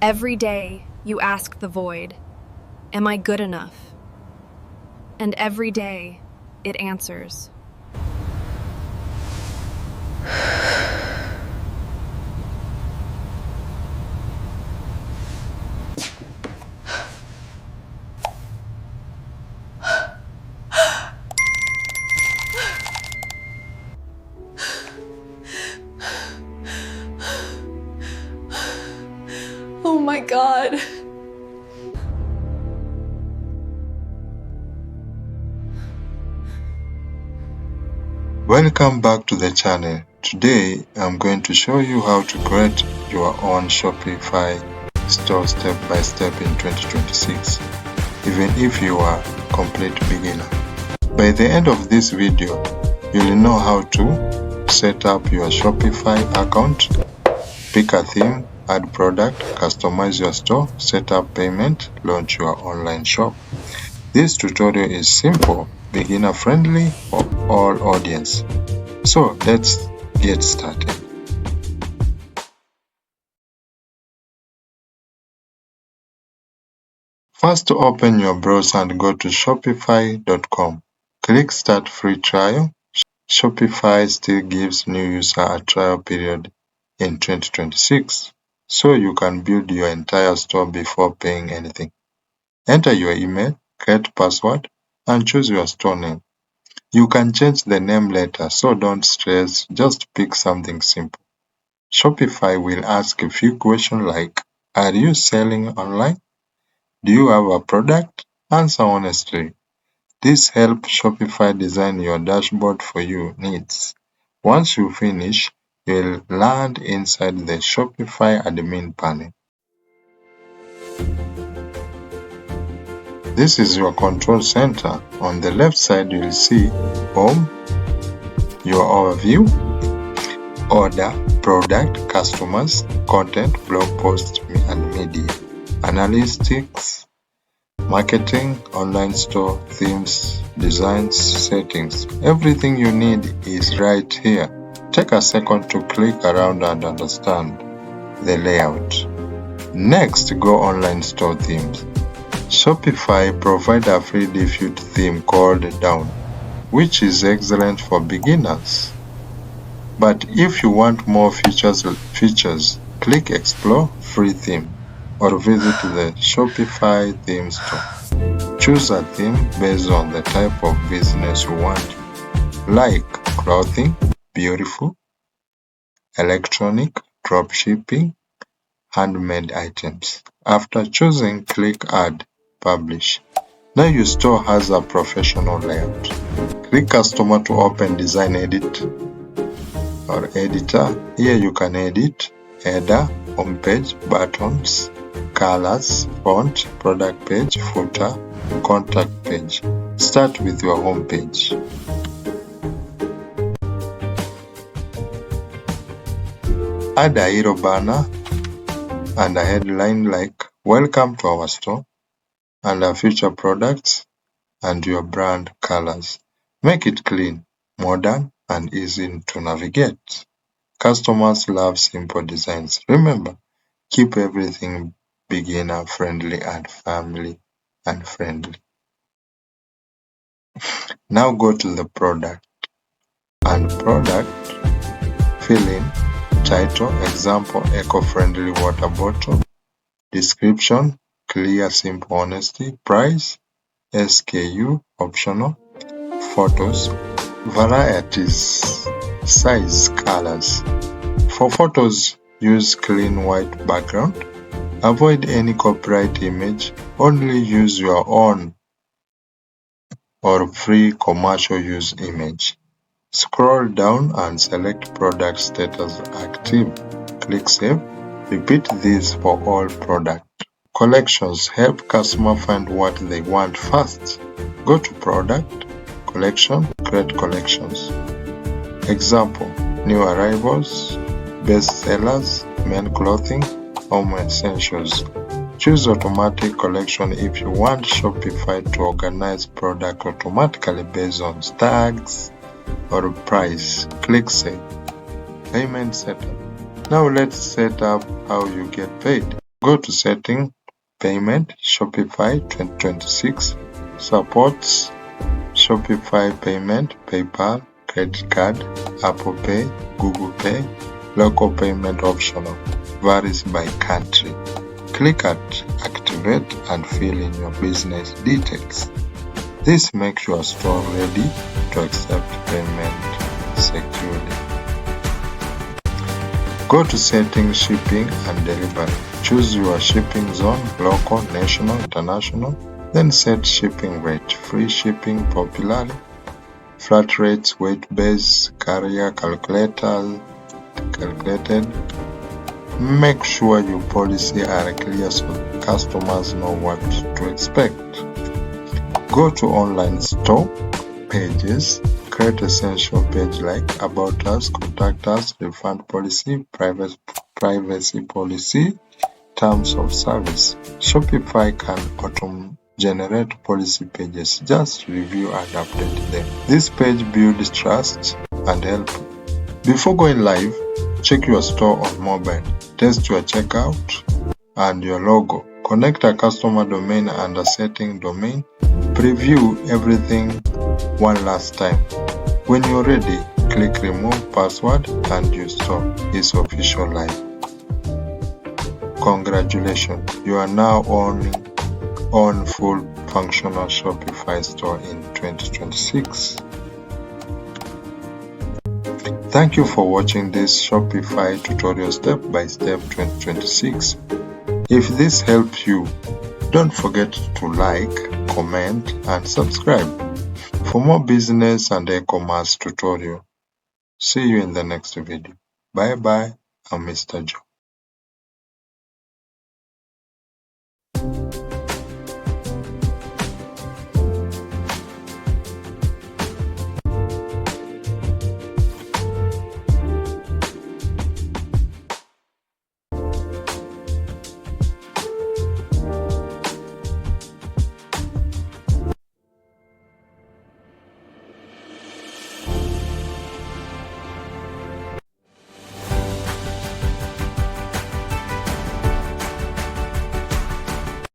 Every day you ask the void, am I good enough? And every day it answers. Oh my God. Welcome back to the channel. Today I'm going to show you how to create your own Shopify store step by step in 2026, even if you are a complete beginner. By the end of this video, you'll know how to set up your Shopify account, pick a theme, add product, customize your store, set up payment, launch your online shop. This tutorial is simple, beginner friendly for all audience. So let's get started. First, open your browser and go to shopify.com. Click Start Free Trial. Shopify still gives new users a trial period in 2026, so you can build your entire store before paying anything. Enter your email, create password, and choose your store name. You can change the name later, so don't stress, just pick something simple. Shopify will ask a few questions like, are you selling online? Do you have a product? Answer honestly. This helps Shopify design your dashboard for your needs. Once you finish, you'll land inside the Shopify admin panel. This is your control center. On the left side, you'll see Home, your overview, Order, Product, Customers, Content, Blog Posts, and Media, Analytics, Marketing, Online Store, Themes, Designs, Settings. Everything you need is right here. Take a second to click around and understand the layout. Next, go Online Store Themes. Shopify provides a free default theme called Down, which is excellent for beginners. But if you want more features, click Explore Free Theme or visit the Shopify theme store. Choose a theme based on the type of business you want, like clothing, beautiful, electronic, dropshipping, handmade items. After choosing, click Add, Publish. Now your store has a professional layout. Click Customer to open Design Edit or Editor. Here you can edit header, homepage, buttons, colors, font, product page, footer, contact page. Start with your home page. Add a hero banner and a headline like Welcome to our store and our future products and your brand colors. Make it clean, modern, and easy to navigate. Customers love simple designs. Remember, keep everything beginner friendly and family and friendly. Now go to the product and product, fill in title, example, eco-friendly water bottle, description, clear, simple, honesty, price, SKU, optional, photos, varieties, size, colors. For photos, use clean white background. Avoid any copyright image. Only use your own or free commercial use image. Scroll down and select product status active. Click Save. Repeat this for all products. Collections help customers find what they want fast. Go to Product, Collection, create collections. Example, new arrivals, best sellers, men clothing, home essentials. Choose automatic collection if you want Shopify to organize product automatically based on tags or price. Click Save. Payment setup. Now let's set up how you get paid. Go to Setting, Payment, Shopify 2026, Supports, Shopify Payment, PayPal, Credit Card, Apple Pay, Google Pay, Local Payment Optional, varies by country. Click at Activate and fill in your business details. This makes your store ready to accept payment securely. Go to Settings, Shipping and Delivery. Choose your shipping zone, local, national, international. Then set shipping rate, free shipping popularly, flat rates, weight base, carrier calculated. Make sure your policy are clear so customers know what to expect. Go to online store pages. Create essential page like About Us, Contact Us, Refund Policy, Privacy Policy, Terms of Service. Shopify can auto-generate policy pages. Just review and update them. This page builds trust and help. Before going live, check your store on mobile. Test your checkout and your logo. Connect a customer domain and a setting domain. Preview everything one last time. When you're ready, click Remove Password and your store is official live. Congratulations, you are now on full functional Shopify store in 2026. Thank you for watching this Shopify tutorial step by step 2026. If this helped you, don't forget to like, comment, and subscribe for more business and e-commerce tutorial. See you in the next video. Bye bye. I'm Mr. Joe.